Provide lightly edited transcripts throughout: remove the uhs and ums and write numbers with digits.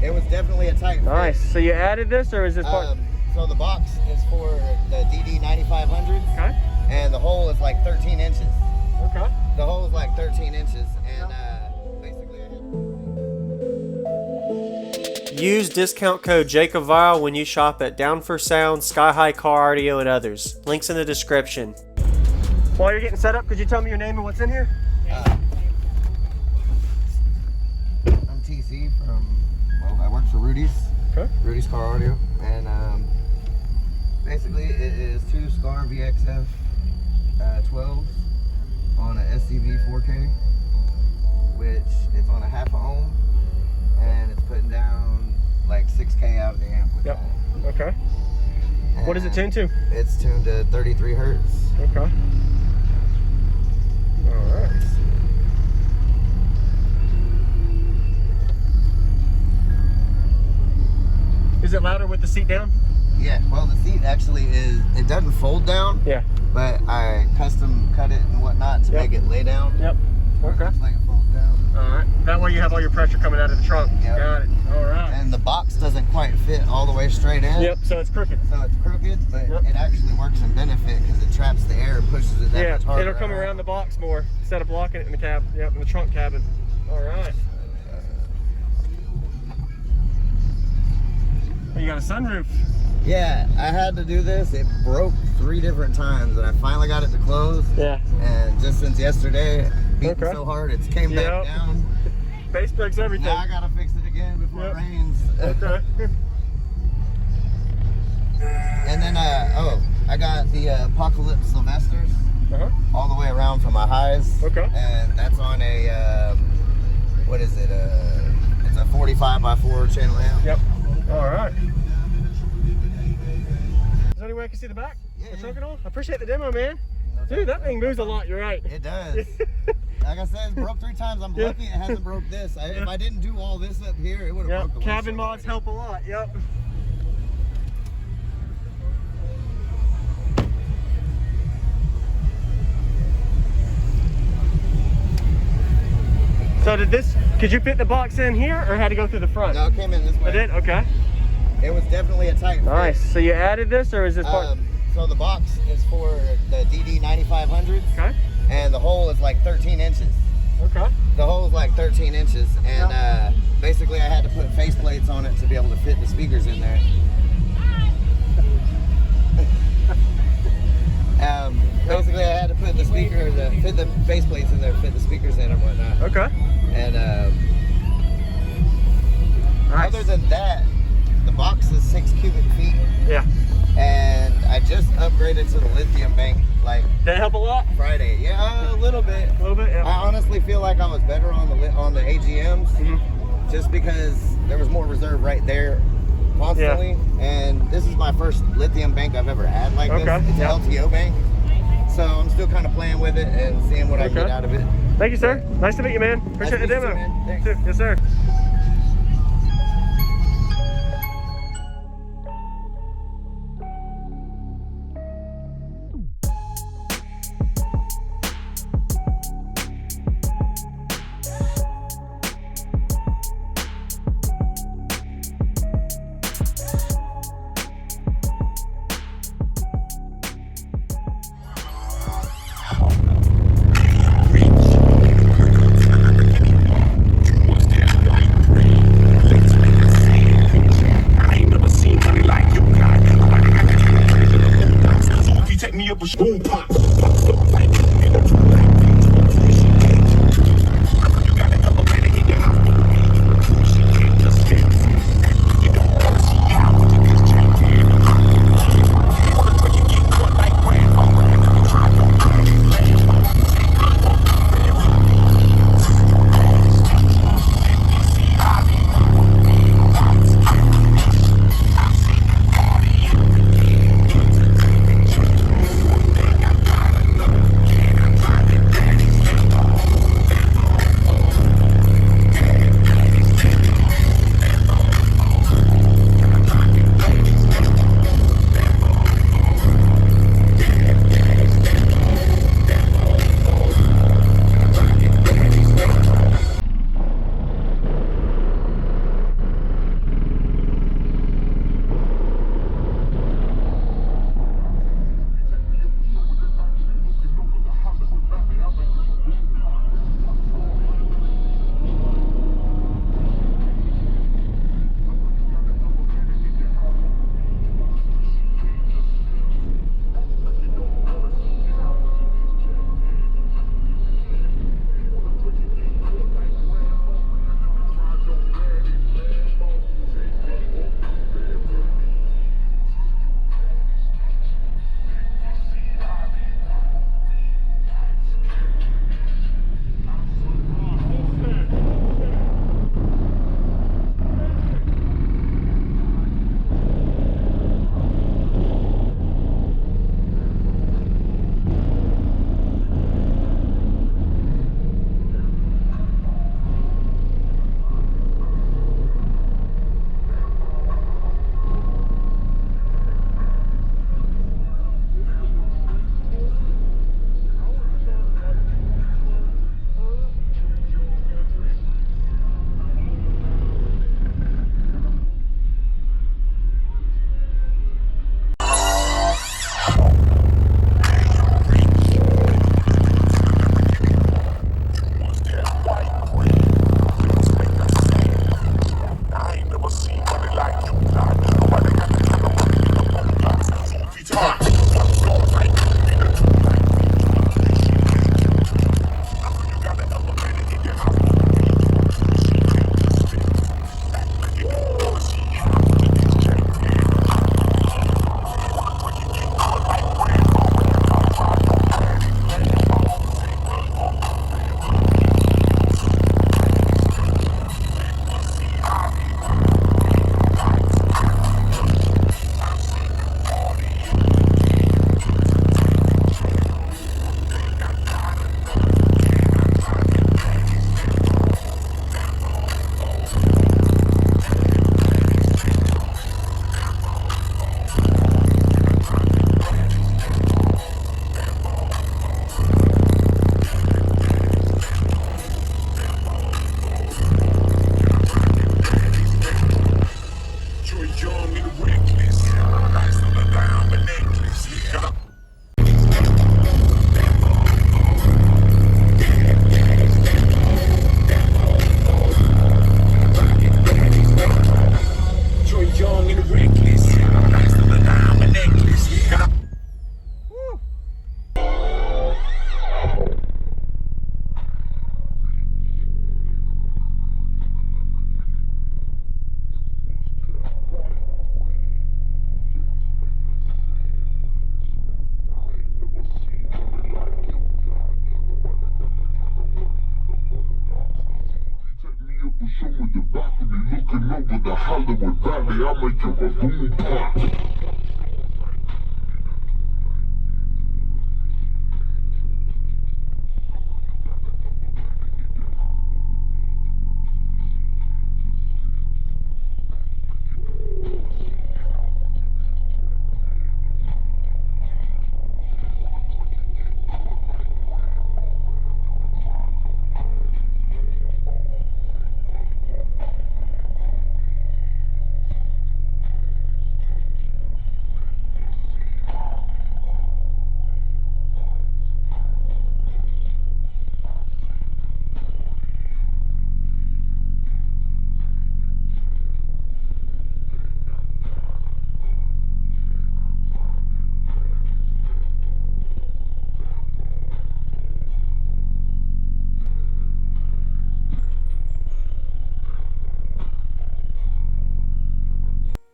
It was definitely a tight fit. Nice. So you added this, or is this part? So the box is for the DD 9500s. Okay. And the hole is like 13 inches. Okay. The hole is like 13 inches, and basically Use discount code JACOBVILE when you shop at Down for Sound, Sky High Car Audio, and others. Links in the description. While you're getting set up, could you tell me your name and what's in here? I'm TC from, well, I work for Rudy's. Okay. Rudy's Car Audio, and basically it is two Scar VXF 12s on a SCV 4K, which it's on a half a ohm, and it's putting down like 6K out of the amp with that. Okay. And what is it tuned to? It's tuned to 33 hertz. Okay. All right. Is it louder with the seat down? Yeah, well the seat actually is, it doesn't fold down. Yeah. But I custom cut it and whatnot to make it lay down. Yep. Okay. Just like it folds down. All right. That way you have all your pressure coming out of the trunk. Yep. Got it. All right. And the box doesn't quite fit all the way straight in. Yep. So it's crooked. So it's crooked, but it actually works in benefit because it traps the air and pushes it that much harder. It'll come around the box more instead of blocking it in the cab. Yep, in the trunk cabin. All right. Oh, you got a sunroof. Yeah, I had to do this. It broke 3 different times, and I finally got it to close. Yeah. And just since yesterday, beating so hard, it's came back down. Base breaks everything. Now I gotta fix it again before it rains. Okay. And then, I got the Apocalypse Sylvesters all the way around for my highs. Okay. And that's on a, what is it? It's a 45x4 channel amp. Yep. All right. Is there any way I can see the back? Yeah. The trunk and all? I appreciate the demo, man. Dude, that thing moves a lot. You're right. It does. Like I said, it broke 3 times. I'm lucky it hasn't broke this. If I didn't do all this up here, it would have broke the Cabin mods help a lot. Yep. So could you fit the box in here or had to go through the front? No, it came in this way. It did? Okay. It was definitely a tight fit. Nice. So you added this, or is this part? So the box is for the DD 9500s. Okay. And the hole is like 13 inches. Okay. The hole is like 13 inches. And basically I had to put face plates on it to be able to fit the speakers in there. Basically I had to put the fit the face plates in there, fit the speakers in and whatnot. Okay. And nice. Other than that, the box is 6 cubic feet. Yeah. And I just upgraded to the lithium bank like Did it help a lot? Friday. Yeah, a little bit. A little bit, yeah. I honestly feel like I was better on the AGMs just because there was more reserve right there constantly. Yeah. And this is my first lithium bank I've ever had like this. It's an LTO bank. So I'm still kind of playing with it and seeing what I can get out of it. Thank you, sir. Nice to meet you, man. Appreciate the demo. Thanks. Yes, sir. up with the Hollywood Valley, I make your balloon pop.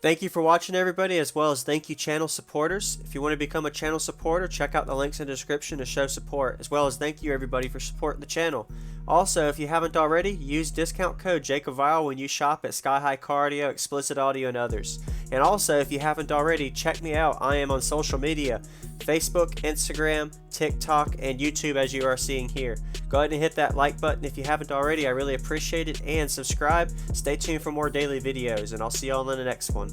Thank you for watching, everybody, as well as thank you channel supporters. If you want to become a channel supporter, check out the links in the description to show support, as well as thank you everybody for supporting the channel. Also, if you haven't already, use discount code JACOBVILE when you shop at Sky High Car Audio, Explicit Audio, and others. And also, if you haven't already, check me out. I am on social media, Facebook, Instagram, TikTok, and YouTube, as you are seeing here. Go ahead and hit that like button if you haven't already. I really appreciate it. And subscribe. Stay tuned for more daily videos, and I'll see y'all in the next one.